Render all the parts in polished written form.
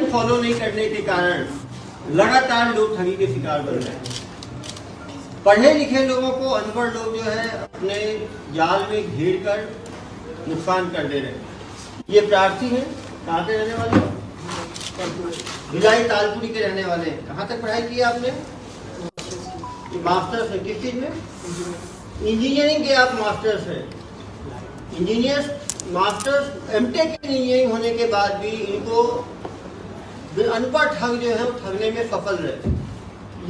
Guideline follow नहीं करने के कारण लगातार लोग ठगी के शिकार बन रहे हैं। पढ़े लिखे लोगों को अनपढ़ लोग जो है अपने जाल में घेर कर नुकसान कर दे रहे हैं। ये प्रार्थी हैं, कहाँ के रहने वाले हैं? भिलाई तालपुरी के रहने वाले हैं। कहाँ तक पढ़ाई की आपने? मास्टर्स है। किस चीज में? इंजीनियरिंग के आप मास्टर्स हैं। इंजीनियर मास्टर्स एमटेक इंजीनियरिंग होने के बाद भी इनको अनपढ़ ठग जो है ठगने में सफल रहे।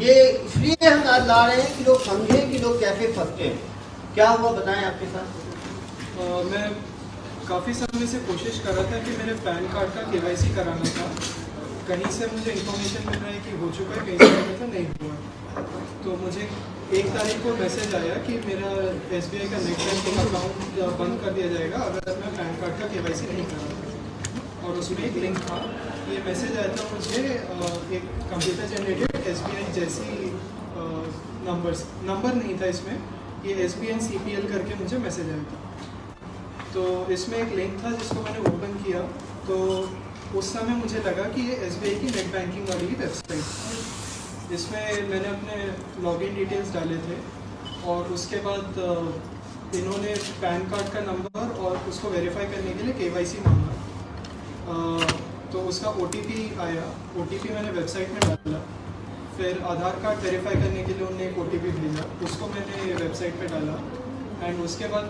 ये इसलिए हम आज ला रहे हैं कि लोग समझें कि लोग कैसे फंसते हैं। क्या हुआ बताएं आपके साथ? मैं काफ़ी समय से कोशिश कर रहा था कि मेरे पैन कार्ड का KYC कराना था। कहीं से मुझे इन्फॉर्मेशन मिल रहा है कि हो चुका है, कहीं से मिल रहा था नहीं हुआ। तो मुझे 1 तारीख को मैसेज आया कि मेरा SBI का नेट बैंकिंग अकाउंट बंद कर दिया जाएगा अगर मैं पैन कार्ड का KYC नहीं करा। और उसमें एक लिंक था। ये मैसेज आया था मुझे एक कंप्यूटर जनरेटेड SBI जैसी नंबर नहीं था इसमें, ये SBI CPL करके मुझे मैसेज आया था। तो इसमें एक लिंक था जिसको मैंने ओपन किया, तो उस समय मुझे लगा कि ये SBI की नेट बैंकिंग वाली वेबसाइट। इसमें मैंने अपने लॉगिन डिटेल्स डाले थे और उसके बाद इन्होंने पैन कार्ड का नंबर और उसको वेरीफाई करने के लिए KYC मांगा। तो उसका OTP आया। OTP मैंने वेबसाइट में डाला। फिर आधार कार्ड वेरीफाई करने के लिए उन्होंने एक OTP भेजा, उसको मैंने वेबसाइट पे डाला। एंड उसके बाद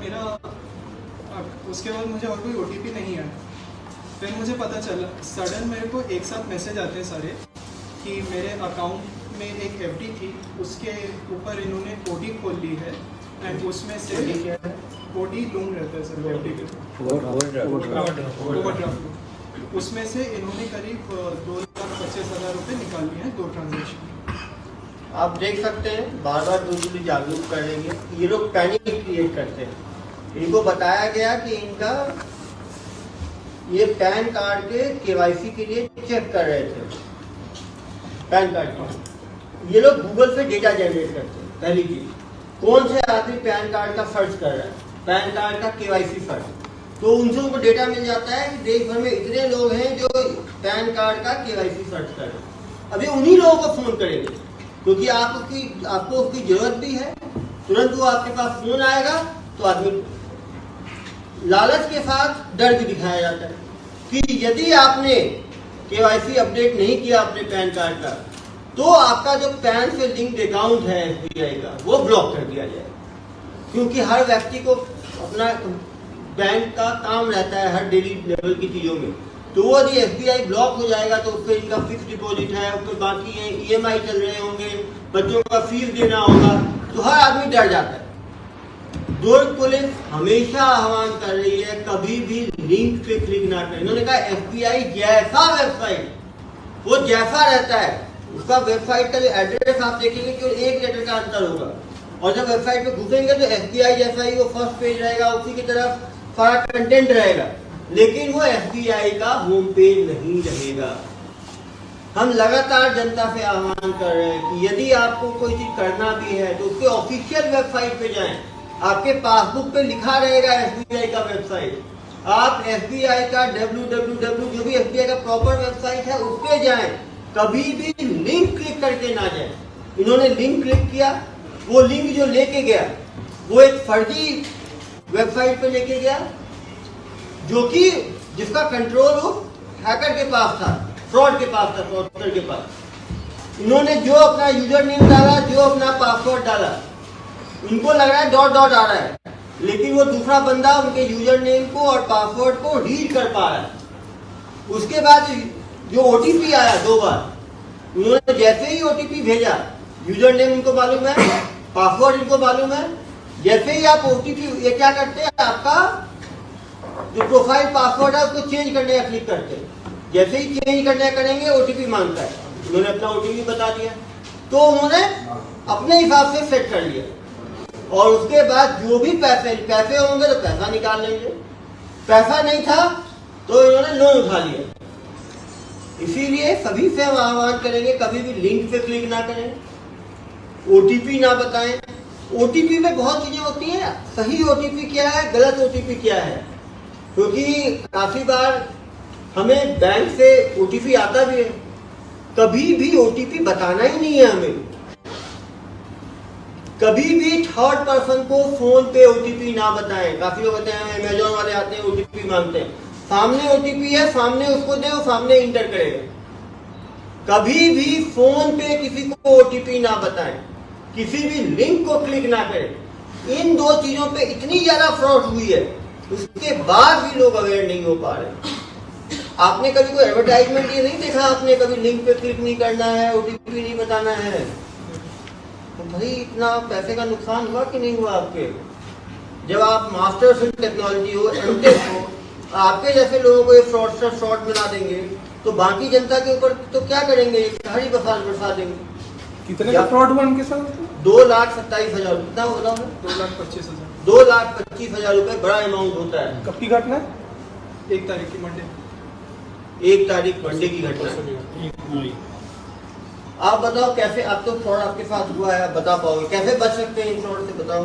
मुझे और कोई OTP नहीं आया। फिर मुझे पता चला सडन मेरे को एक साथ मैसेज आते हैं सारे कि मेरे अकाउंट में एक FD थी, उसके ऊपर इन्होंने OD खोल ली है। एंड उसमें से OD लोन रहता है सर, ओवरड्राफ्ट। उसमें से इन्होंने करीब 2,25,000 रुपये निकाल लिए हैं 2 ट्रांजेक्शन। आप देख सकते हैं बार बार दूसरे भी जागरूक करेंगे। ये लोग पैनिक क्रिएट करते हैं। इनको बताया गया कि इनका ये पैन कार्ड के KYC के लिए चेक कर रहे थे पैन कार्ड का। ये लोग गूगल से डेटा जनरेट करते हैं। पहली चीज, कौन से आदमी पैन कार्ड का सर्च कर रहा है, पैन कार्ड का KYC सर्च, तो उनसे उनको डेटा मिल जाता है कि देश भर में इतने लोग हैं जो पैन कार्ड का KYC सर्च कर रहे हैं। अभी उन्हीं लोगों को फोन करेंगे क्योंकि आपको उसकी जरूरत भी है। तुरंत वो आपके पास फोन आएगा तो आदमी लालच के साथ डर भी दिखाया जाता है कि यदि आपने KYC अपडेट नहीं किया अपने पैन कार्ड का तो आपका जो पैन से लिंक्ड अकाउंट है SBI का वो ब्लॉक कर दिया जाएगा। क्योंकि हर व्यक्ति को अपना बैंक का काम रहता है हर डेली लेवल की चीज़ों में। तो वो यदि SBI ब्लॉक हो जाएगा तो उस पर इनका फिक्स डिपॉजिट है, उस पर बाकी है EMI चल रहे होंगे, बच्चों का फीस देना होगा, तो हर आदमी डर जाता है। दुर्ग पुलिस हमेशा आह्वान कर रही है कभी भी लिंक पे क्लिक ना करें। इन्होंने कहा SBI जैसा वेबसाइट वो जैसा रहता है उसका वेबसाइट का जो एड्रेस आप देखेंगे केवल 1 लेटर का अंतर होगा। और जब वेबसाइट पे घुसेंगे तो SBI जैसा ही वो फर्स्ट पेज रहेगा, उसी की तरफ सारा कंटेंट रहेगा, लेकिन वो SBI का होम पेज नहीं रहेगा। हम लगातार जनता से आह्वान कर रहे हैं कि यदि आपको कोई चीज करना भी है तो उसके ऑफिशियल वेबसाइट पे जाएं। आपके पासबुक पे लिखा रहेगा SBI का वेबसाइट। आप SBI का www जो भी SBI का प्रॉपर वेबसाइट है उस पे जाएं। कभी भी लिंक क्लिक करके ना जाएं। इन्होंने लिंक क्लिक किया, वो लिंक जो लेके गया वो एक फर्जी वेबसाइट पे लेके गया जो कि जिसका कंट्रोल वो हैकर के पास था, फ्रॉड के पास था, फ्रॉडस्टर के पास। इन्होंने जो अपना यूजर नेम डाला, जो अपना पासवर्ड डाला, उनको लग रहा है डॉट डॉट आ रहा है, लेकिन वो दूसरा बंदा उनके यूजर नेम को और पासवर्ड को रीड कर पा रहा है। उसके बाद जो OTP आया 2 बार, उन्होंने जैसे ही OTP भेजा, यूजर नेम इनको मालूम है, पासवर्ड इनको मालूम है, जैसे ही आप OTP ये क्या करते हैं, आपका जो प्रोफाइल पासवर्ड है उसको चेंज करने का क्लिक करते हैं। जैसे ही चेंज करने करेंगे OTP मांगता है। उन्होंने अपना OTP बता दिया तो उन्होंने अपने हिसाब से सेट कर लिया और उसके बाद जो भी पैसे होंगे तो पैसा निकाल लेंगे, पैसा नहीं था तो इन्होंने लोन उठा लिया। इसीलिए सभी से हम आह्वान करेंगे कभी भी लिंक पे क्लिक ना करें, OTP ना बताएं। OTP में बहुत चीजें होती हैं, सही OTP क्या है, गलत OTP क्या है, क्योंकि काफी बार हमें बैंक से ओटीपी आता भी है, कभी भी ओटीपी बताना ही नहीं है हमें। कभी भी थर्ड पर्सन को फोन पे ओटीपी ना बताएं। काफी लोग कहते हैं अमेजोन वाले आते हैं ओटीपी मांगते हैं, सामने ओटीपी है, सामने उसको दे, वो सामने इंटर करेगा। कभी भी फोन पे किसी को ओटीपी ना बताएं, किसी भी लिंक को क्लिक ना करें। इन दो चीजों पे इतनी ज्यादा फ्रॉड हुई है, उसके बाद भी लोग अवेयर नहीं हो पा रहे। आपने कभी कोई एडवर्टाइजमेंट ये नहीं देखा, आपने कभी लिंक पे क्लिक नहीं करना है, ओटीपी नहीं बताना है, तो भाई इतना पैसे का नुकसान हुआ कि नहीं हुआ आपके? जब आप मास्टर्स इन टेक्नोलॉजी हो, एमटेक हो, आपके जैसे लोगों को ये फ्रॉड बना देंगे, तो बाकी जनता के ऊपर तो क्या करेंगे? हरी बरसा देंगे। कितने का फ्रॉड हुआ उनके साथ? 2,27,000। कितना बताओ? 2,25,000। 2,25,000 रुपए बड़ा अमाउंट होता है। कब की घटना है? 1 तारीख की मंडे। 1 तारीख मंडे की घटना है। आप बताओ कैसे, आप तो फ्रॉड आपके साथ हुआ है, आप बता पाओगे कैसे बच सकते हैं इन फ्रॉड से? बताओ।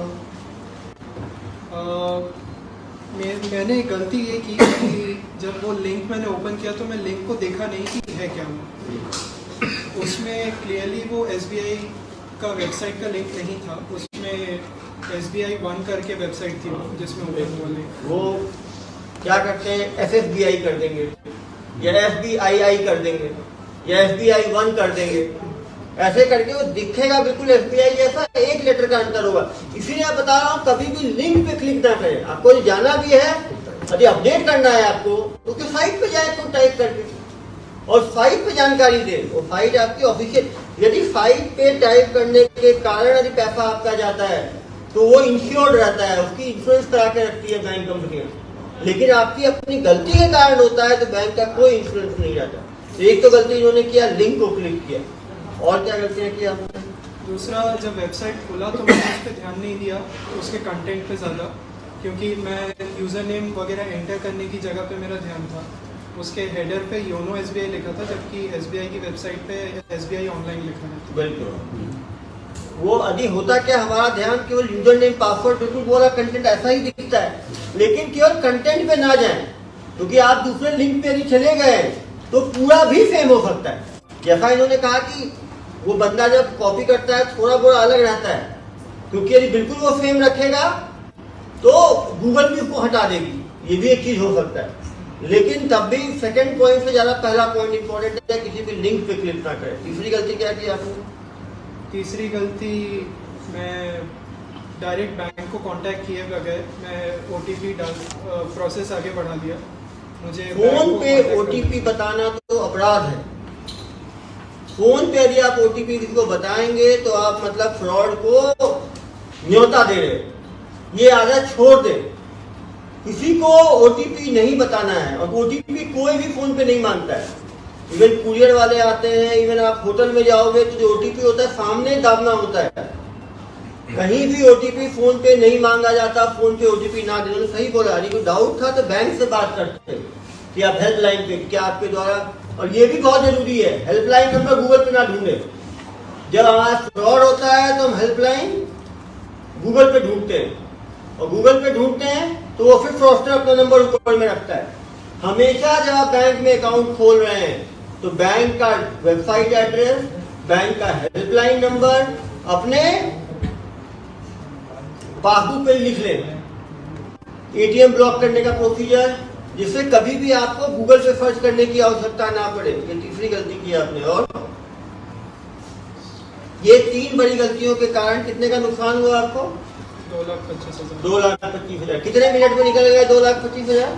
मैंने गलती ये की कि जब वो लिंक मैंने ओपन किया तो मैं लिंक को देखा नहीं कि है क्या वो। उसमें क्लियरली वो SBI का वेबसाइट का लिंक नहीं था, उसमें SBI 1 करके वेबसाइट थी जिसमें ओपन हुआ लिंक। वो क्या करते हैं, SSBI कर देंगे या SBII कर देंगे या SBI 1 कर देंगे, ऐसे करके वो दिखेगा बिल्कुल SBI जैसा, एक लेटर का अंतर होगा। इसीलिए मैं बता रहा हूँ कभी भी लिंक पे क्लिक ना करें। आपको जाना भी है, यदि अपडेट करना है आपको, तो साइट पे जाए तो टाइप करके, और साइट पे जानकारी दे। वो साइट आपकी ऑफिशियल, यदि साइट पे टाइप करने के कारण यदि पैसा आपका जाता है तो वो इंश्योर्ड रहता है, उसकी इंश्योरेंस करा के रखती है बैंक कंपनियां। लेकिन आपकी अपनी गलती के कारण होता है तो बैंक का कोई इंश्योरेंस नहीं रहता। एक तो गलती इन्होंने किया, लिंक को क्लिक किया, और क्या गलतियां किया आपने? दूसरा, जब वेबसाइट खोला तो मैंने उस पर ध्यान नहीं दिया, उसके कंटेंट पे ज़्यादा, क्योंकि मैं यूज़र नेम वगैरह एंटर करने की जगह पे मेरा ध्यान था। उसके हेडर पे योनो SBI लिखा था, जबकि SBI की वेबसाइट पे SBI ऑनलाइन लिखा है। बिल्कुल। वो यदि होता क्या, हमारा ध्यान केवल यूजर नेम पासवर्ड, बिल्कुल बोला कंटेंट ऐसा ही दिखता है, लेकिन केवल कंटेंट पे ना जाएं, क्योंकि आप दूसरे लिंक पे यदि चले गए तो पूरा भी सेम हो सकता है। जैसा इन्होंने कहा कि वो बंदा जब कॉपी करता है थोड़ा बहुत अलग रहता है, क्योंकि यदि बिल्कुल वो सेम रखेगा तो गूगल भी उसको हटा देगी, ये भी एक चीज हो सकता है। लेकिन तब भी सेकंड पॉइंट से ज्यादा पहला पॉइंट इंपॉर्टेंट है, किसी भी लिंक पे क्लिक ना करें। तीसरी गलती क्या की आपने? तीसरी गलती, मैं डायरेक्ट बैंक को कांटेक्ट किए बगैर मैं OTP प्रोसेस आगे बढ़ा दिया। मुझे फोन पे OTP बताना तो अपराध है। फोन पे यदि आप OTP किसी को बताएंगे तो आप मतलब फ्रॉड को न्योता दे रहे। ये आदत छोड़ दे, किसी को OTP नहीं बताना है। और OTP कोई भी फोन पे नहीं मांगता है। इवन कुरियर वाले आते हैं, इवन आप होटल में जाओगे तो जो OTP होता है सामने दाबना होता है। कहीं भी OTP फोन पे नहीं मांगा जाता। फोन पे OTP ना देना, सही बोला। यदि कोई डाउट था तो बैंक से बात करते कि आप हेल्पलाइन पे, क्या आपके द्वारा, और ये भी बहुत जरूरी है, हेल्पलाइन नंबर गूगल पे ना ढूंढे। जब हमारा फ्रॉड होता है तो हम हेल्पलाइन गूगल पे ढूंढते हैं, और गूगल पे ढूंढते हैं तो वो फिर फ्रॉडस्टर अपना नंबर ऊपर में रखता है। हमेशा जब आप बैंक में अकाउंट खोल रहे हैं तो बैंक का वेबसाइट एड्रेस, बैंक का हेल्पलाइन नंबर अपने पासबुक पे लिख लें। ATM ब्लॉक करने का प्रोसीजर, जिससे कभी भी आपको गूगल पे सर्च करने की आवश्यकता ना पड़े। ये तीसरी गलती की आपने। और ये 3 बड़ी गलतियों के कारण कितने का नुकसान हुआ आपको? 2,25,000। 2,25,000। कितने मिनट में निकल गया 2,25,000?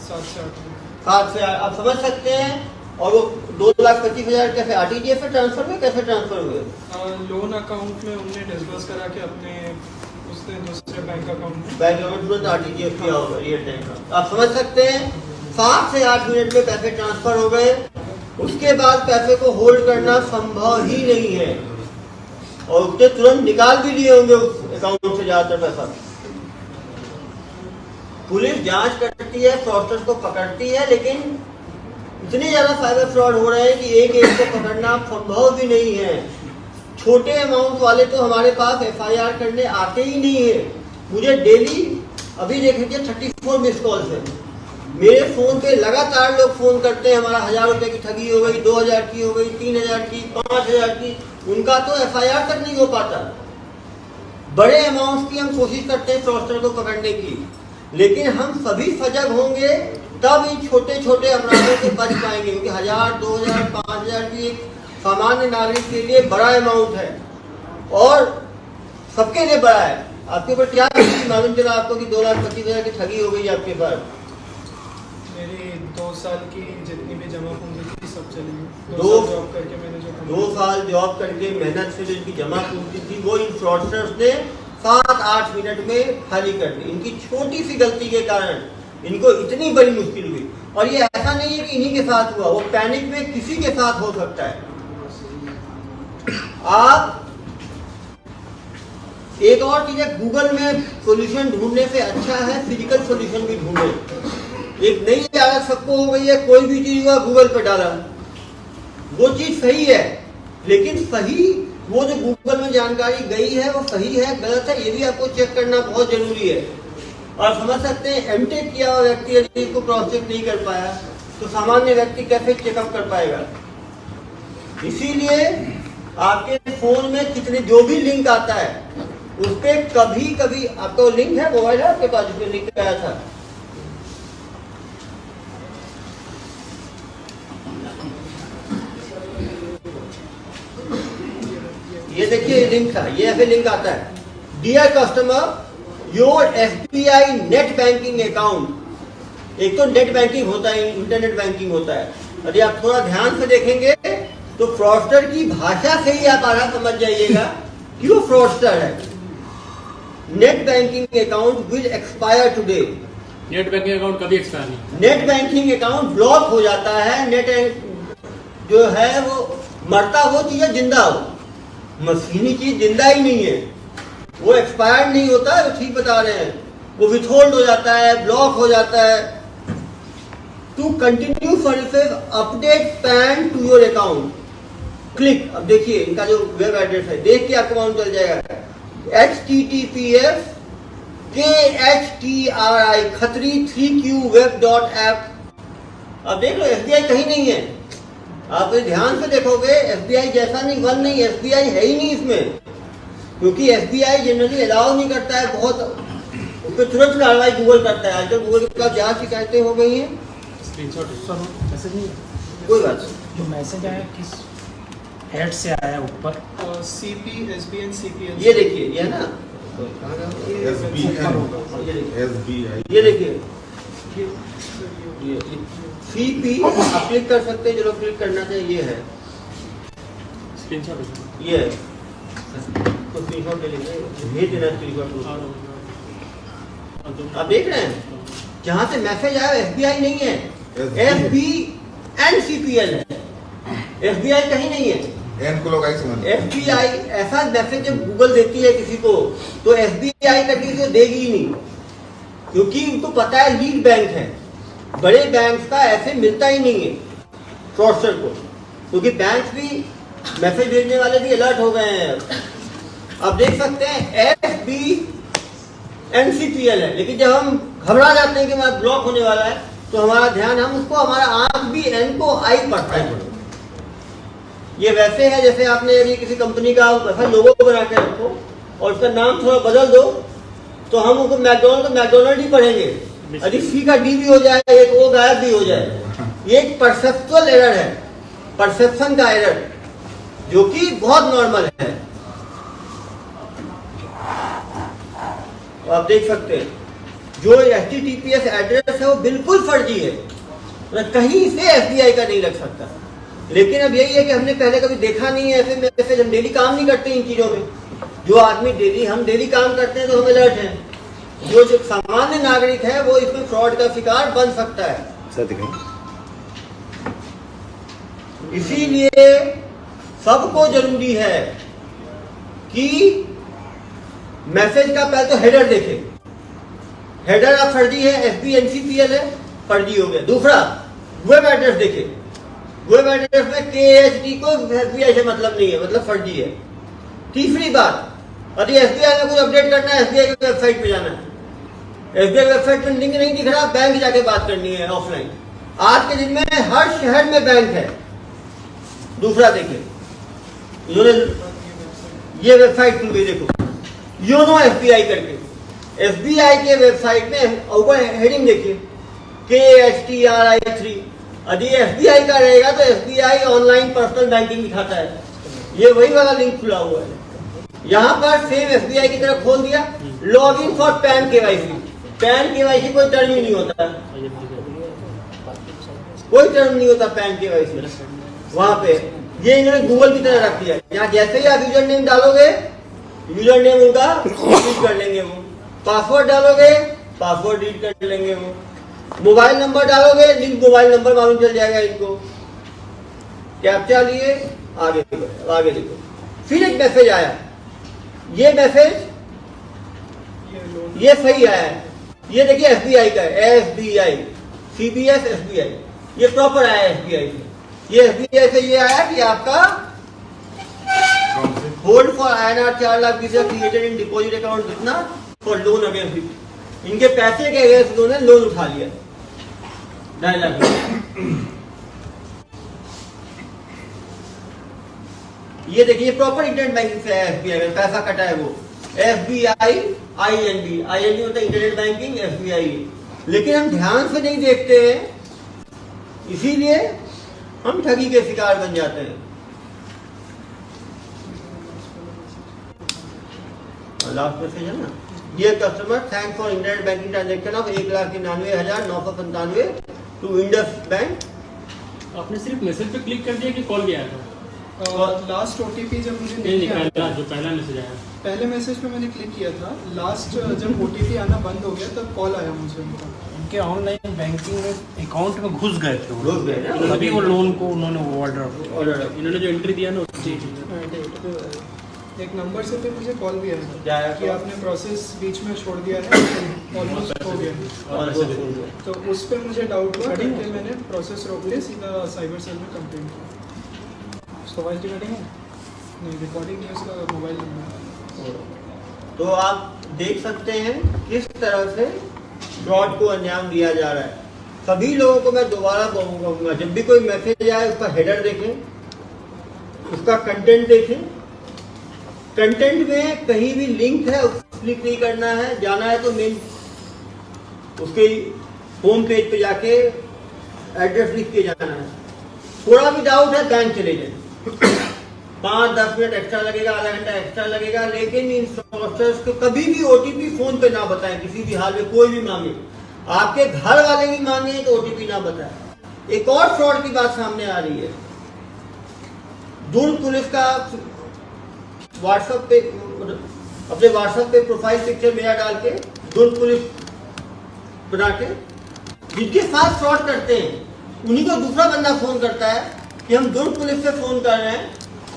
7 से 8 मिनट। 7 से 8, आप समझ सकते हैं। और वो 2,25,000 कैसे RTGS से ट्रांसफर हुए, कैसे ट्रांसफर हुए? लोन अकाउंट में उनने डिस्बर्स करा के अपने उसने दूसरे बैंक अकाउंट में, बैंक अकाउंट तुरंत RTGS किया होगा, रियल टाइम का। आप समझ सकते हैं 7 से 8 मिनट में पैसे ट्रांसफर हो गए। उसके बाद पैसे को होल्ड करना संभव ही नहीं है, और उसने तुरंत निकाल भी लिए होंगे उस अकाउंट से ज्यादातर पैसा। पुलिस जांच करती है, फ्रॉडस्टर्स को पकड़ती है, लेकिन इतने ज्यादा साइबर फ्रॉड हो रहे हैं कि एक को पकड़ना संभव भी नहीं है। छोटे अमाउंट वाले तो हमारे पास FIR करने आते ही नहीं है। मुझे डेली, अभी देख लीजिए 34 मिस कॉल्स है। मेरे फोन पे लगातार लोग फोन करते हैं, हमारा 1000 रुपए की ठगी हो गई, 2000 की हो गई, 3000 की, 5000 की, उनका तो FIR तक नहीं हो पाता। बड़े अमाउंट की हम कोशिश करते हैं फ्रॉडस्टर को पकड़ने की, लेकिन हम सभी सजग होंगे तब इन छोटे छोटे अपराधों से बच पाएंगे, क्योंकि 1000, 2000, 5000 की एक सामान्य नागरिक के लिए बड़ा अमाउंट है और सबके लिए बड़ा है। आपके ऊपर क्या मालूम चला आपको कि 2,25,000 की ठगी हो गई आपके पास? मेरी 2 साल की जितनी भी जमा पूंजी थी सब चली गई। 2 साल जॉब करके मैंने जो 2 साल जॉब करके मेहनत से जिनकी जमा पूंजी थी वो इन फ्रॉडस्टर्स ने 7-8 मिनट में खाली कर दी। इनकी छोटी सी गलती के कारण इनको इतनी बड़ी मुश्किल हुई। और ये ऐसा नहीं है कि इन्हीं के साथ हुआ, वो पैनिक में किसी के साथ हो सकता है। आप एक और चीज है, गूगल में सॉल्यूशन ढूंढने से अच्छा है फिजिकल सॉल्यूशन भी ढूंढे। एक नई आदत सबको हो गई है, कोई भी चीज हुआ गूगल पे डाला, वो चीज सही है, लेकिन सही वो जो गूगल में जानकारी गई है वो सही है गलत है, ये भी आपको चेक करना बहुत जरूरी है। और समझ सकते हैं एमटेक किया हुआ व्यक्ति यदि इसको क्रॉस चेक नहीं कर पाया तो सामान्य व्यक्ति कैसे चेकअप कर पाएगा। इसीलिए आपके फोन में कितने जो भी लिंक आता है उस पर कभी कभी आपका लिंक है, मोबाइल है आपके पास जिसमें लिंक आया था, ये देखिए लिंक था, ये ऐसे लिंक आता है, dear customer your SBI net banking account. एक तो नेट बैंकिंग होता है, इंटरनेट बैंकिंग होता है। यदि आप थोड़ा ध्यान से देखेंगे तो फ्रॉडस्टर की भाषा से ही आप आराम समझ जाइएगा कि वो फ्रॉडस्टर है। Net banking account will expire today. Net banking account कभी एक्सपायर नहीं। नेट बैंकिंग अकाउंट ब्लॉक हो जाता है। नेट जो है वो मरता वो चीज है जिंदा हो, मशीनी चीज जिंदा ही नहीं है, वो एक्सपायर नहीं होता है, वो ठीक बता रहे हैं, वो विथहोल्ड हो जाता है, ब्लॉक हो जाता है। To continue services update PAN to your account click. अब देखिए इनका जो वेब एड्रेस है देख के आपको मालूम चल जाएगा, https KHTRI खतरी 3qweb.app। अब देख लो SBI कहीं नहीं है, आप ध्यान से देखोगे SBI जैसा नहीं, वन नहीं, SBI है ही नहीं इसमें, क्योंकि SBI जनरली अलाउ नहीं करता है, बहुत उस पर तुरंत कार्रवाई गूगल करता है। आजकल गूगल के पास जहाँ शिकायतें हो गई हैं, मैसेज नहीं कोई बात नहीं, जो मैसेज आया किस हेड से आया ऊपर? CP SBN CPL। ये देखिए ये है ना, ये देखिए CP आप क्लिक कर सकते हैं, जो लोग क्लिक करना चाहिए ये है, स्क्रीनशॉट ये तो स्क्रीनशॉट ले लेंगे, भेज देना स्क्रीनशॉट। आप देख रहे हैं जहां से मैसेज आया SBI नहीं है, SBNCPL है, SBI कहीं नहीं है। SBI ऐसा मैसेज जब गूगल देती है किसी को तो SBI करके तो देगी ही नहीं, क्योंकि उनको पता है लीड बैंक है, बड़े बैंक का ऐसे मिलता ही नहीं है फ्रॉडस्टर को, क्योंकि बैंक भी मैसेज भेजने वाले भी अलर्ट हो गए हैं। अब देख सकते हैं SBNCPL है, लेकिन जब हम घबरा जाते हैं कि हमारा ब्लॉक होने वाला है तो हमारा ध्यान हम उसको, हमारा आंख भी N को I पढ़ता है। ये वैसे है जैसे आपने यदि किसी कंपनी का वैसा लोगो बना के रखो और उसका नाम थोड़ा बदल दो तो हम उसको मैकडोनल्ड ही पढ़ेंगे, यदि C का D भी हो जाए, एक O गायब भी हो जाए। ये एक परसेप्चुअल एरर है, परसेप्शन का एरर, जो कि बहुत नॉर्मल है। तो आप देख सकते हैं जो HTTPS एड्रेस है वो बिल्कुल फर्जी है, कहीं से SBI का नहीं लग सकता। लेकिन अब यही है कि हमने पहले कभी देखा नहीं है ऐसे मैसेज, हम डेली काम नहीं करते इन चीजों में। जो आदमी डेली काम करते हैं तो हम अलर्ट हैं। जो सामान्य नागरिक है वो इसमें फ्रॉड का शिकार बन सकता है। इसीलिए सबको जरूरी है कि मैसेज का पहले तो हेडर देखें, हेडर आप फर्जी है, SBNCPL है, फर्जी हो गया। दूसरा वेब एड्रेस देखें, वेब एड्रेस में KHT को SBI से मतलब नहीं है, मतलब फर्जी है। तीसरी बात, यदि SBI में कुछ अपडेट करना है SBI की वेबसाइट पे जाना है, SBI वेबसाइट पर लिंक नहीं दिख रहा, बैंक जाके बात करनी है ऑफलाइन। आज के दिन में हर शहर में बैंक है। दूसरा देखिए, ये वेबसाइट खुल गई, देखो योनो SBI करके। SBI के वेबसाइट में ऊपर हेडिंग देखिए KSTRI3। यदि SBI का रहेगा तो SBI ऑनलाइन पर्सनल बैंकिंग दिखाता है। ये वही वाला लिंक खुला हुआ है। यहाँ पर सेम SBI की तरह खोल दिया, log in for pan KYC। Pan KYC कोई टर्म ही नहीं होता, कोई टर्म नहीं होता पैन KYC वहां पे। ये इन्होंने गूगल की तरह रख दिया। यहाँ जैसे ही आप यूजर नेम डालोगे, यूजर नेम उनका डिलीट कर लेंगे वो। पासवर्ड डालोगे, पासवर्ड डिलीट कर लेंगे वो। मोबाइल नंबर डालोगे, लिंक मोबाइल नंबर मालूम चल जाएगा इनको। कैप्चा लिए आगे देखो। फिर एक मैसेज आया, ये मैसेज ये सही आया है। ये देखिए SBI का है, SBI CBS SBI, ये प्रॉपर आया है SBI से। ये SBI से ये आया कि आपका hold for INR 4 lakh created in deposit account कितना फॉर लोन अगेंस्ट। इनके पैसे के अगेंस्ट उन्होंने लोन उठा लिया 2.5 लाख। ये देखिए प्रॉपर इंटरनेट बैंकिंग से है SBI में पैसा कटा है वो। SBI INB होता है इंटरनेट बैंकिंग, SBI। लेकिन हम ध्यान से नहीं देखते हैं, इसीलिए हम ठगी के शिकार बन जाते हैं। लास्ट मैसेज है ना, ये customer thanks for internet banking transaction of 1,99,995 to Indus bank. आपने सिर्फ मैसेज पे क्लिक कर दिया कि कॉल भी आया था? लास्ट OTP जब मुझे नहीं, आया था, जो पहला मैसेज आया, पहले मैसेज पे मैंने क्लिक किया था। लास्ट जब OTP आना बंद हो गया तब कॉल आया मुझे उनका। उनके ऑनलाइन बैंकिंग में अकाउंट में घुस गए थे वो। घुस गए ना? तभी वो लोन को उन्होंने वो ऑर्डर इन्होंने जो एंट्री दिया ना उसकी एक नंबर से फिर मुझे कॉल भी आया क्या था आया? कि आपने प्रोसेस बीच में छोड़ दिया है, ऑलमोस्ट हो गया। तो उस पर मुझे डाउट हुआ करके मैंने प्रोसेस रोक के सीधा साइबर सेल में कंप्लेंट किया। उसका वॉइस रिकॉर्डिंग है? नहीं, रिकॉर्डिंग नहीं, उसका मोबाइल नंबर। तो आप देख सकते हैं किस तरह से फ्रॉड को अंजाम दिया जा रहा है। सभी लोगों को मैं दोबारा कहूंगा, जब भी कोई मैसेज आए उसका हेडर देखें, उसका कंटेंट देखें। कंटेंट में कहीं भी लिंक है उसको क्लिक नहीं करना है, जाना है तो मेन उसके होम पेज पे जाके एड्रेस लिख के जाना है। थोड़ा भी डाउट है बैंक चले जाए, 5-10 मिनट एक्स्ट्रा लगेगा, आधा घंटा एक्स्ट्रा लगेगा, लेकिन इन फ्रॉडस्टर्स को कभी भी OTP फोन पे ना बताएं। किसी भी हाल में कोई भी मांगे, आपके घर वाले भी मांगे तो OTP ना बताएं। एक और फ्रॉड की बात सामने आ रही है। दुर्ग पुलिस का व्हाट्सएप पे, अपने व्हाट्सएप पे प्रोफाइल पिक्चर मेरा डाल के दुर्ग पुलिस बना के जिनके साथ फ्रॉड करते हैं उन्हीं को दूसरा बंदा फोन करता है कि हम दुर्ग पुलिस से फोन कर रहे हैं,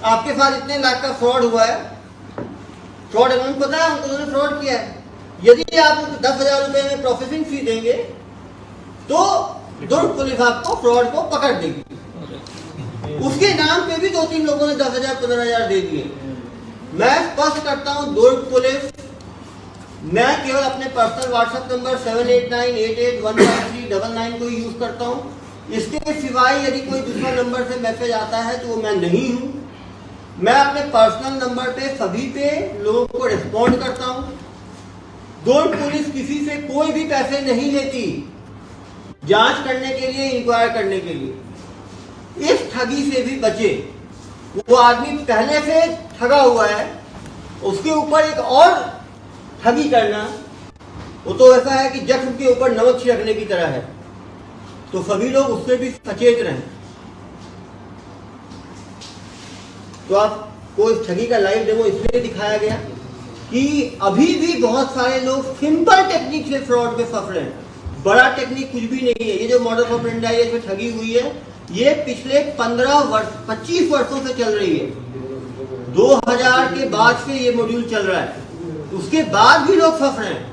आपके साथ इतने लाख का फ्रॉड हुआ है। फ्रॉड अमाउंट पता है उनको, उन्होंने फ्रॉड किया है। यदि आप 10,000 रुपए में प्रोसेसिंग फी देंगे तो दुर्ग पुलिस आपको फ्रॉड को पकड़ देगी। उसके नाम पे भी 2-3 लोगों ने 10,000 15,000 दे दिए। मैं स्पष्ट करता हूं, दुर्ग पुलिस, मैं केवल अपने पर्सनल व्हाट्सएप नंबर 7898815399 को यूज करता हूं। इसके सिवाय यदि कोई दूसरा नंबर से मैसेज आता है तो वो मैं नहीं हूं। मैं अपने पर्सनल नंबर पे सभी पे लोगों को रिस्पॉन्ड करता हूं। दुर्ग पुलिस किसी से कोई भी पैसे नहीं लेती जांच करने के लिए, इंक्वायर करने के लिए। इस ठगी से भी बचे। वो आदमी पहले से ठगा हुआ है, उसके ऊपर एक और ठगी करना, वो तो ऐसा है कि जख्म के ऊपर नमक छिड़कने की तरह है। तो सभी लोग उससे भी सचेत रहें। तो आपको इस ठगी का लाइव डेमो इसलिए दिखाया गया कि अभी भी बहुत सारे लोग सिंपल टेक्निक से फ्रॉड में फंस रहे हैं। बड़ा टेक्निक कुछ भी नहीं है। ये जो मॉडल ऑफ ऑपरेंडी है, इसमें ठगी हुई है, ये पिछले 25 वर्षों से चल रही है। 2000 के बाद से ये मॉड्यूल चल रहा है, उसके बाद भी लोग फंस रहे हैं।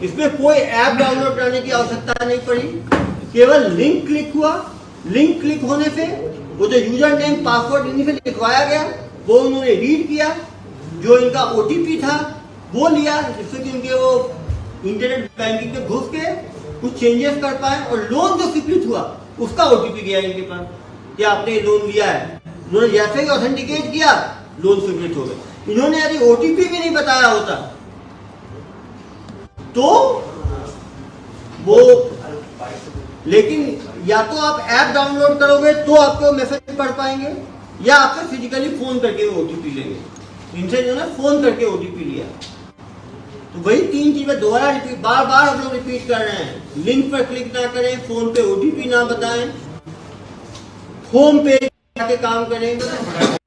इसमें कोई ऐप डाउनलोड करने की आवश्यकता नहीं पड़ी, केवल लिंक क्लिक हुआ। लिंक क्लिक होने से वो जो यूजर नेम पासवर्ड इन्हीं से लिखवाया गया वो उन्होंने रीड किया, जो इनका OTP था वो लिया, जिससे कि उनके वो इंटरनेट बैंकिंग पे घुस के कुछ चेंजेस कर पाए और लोन जो स्वीकृत हुआ उसका ओटीपी गया इनके पास कि आपने ये लोन लिया है। उन्होंने जैसे ही ऑथेंटिकेट किया लोन स्वीकृत हो गए। इन्होंने यदि ओटीपी भी नहीं बताया होता तो वो, लेकिन या तो आप ऐप डाउनलोड करोगे तो आपको मैसेज पढ़ पाएंगे या आपसे फिजिकली फोन करके ओटीपी लेंगे। इनसे जो ना फोन करके ओटीपी लिया। तो वही 3 चीजें दोबारा रिपीट, बार बार हम लोग रिपीट कर रहे हैं। लिंक पर क्लिक ना करें, फोन पे ओटीपी ना बताएं, होम पेज जाके काम करें।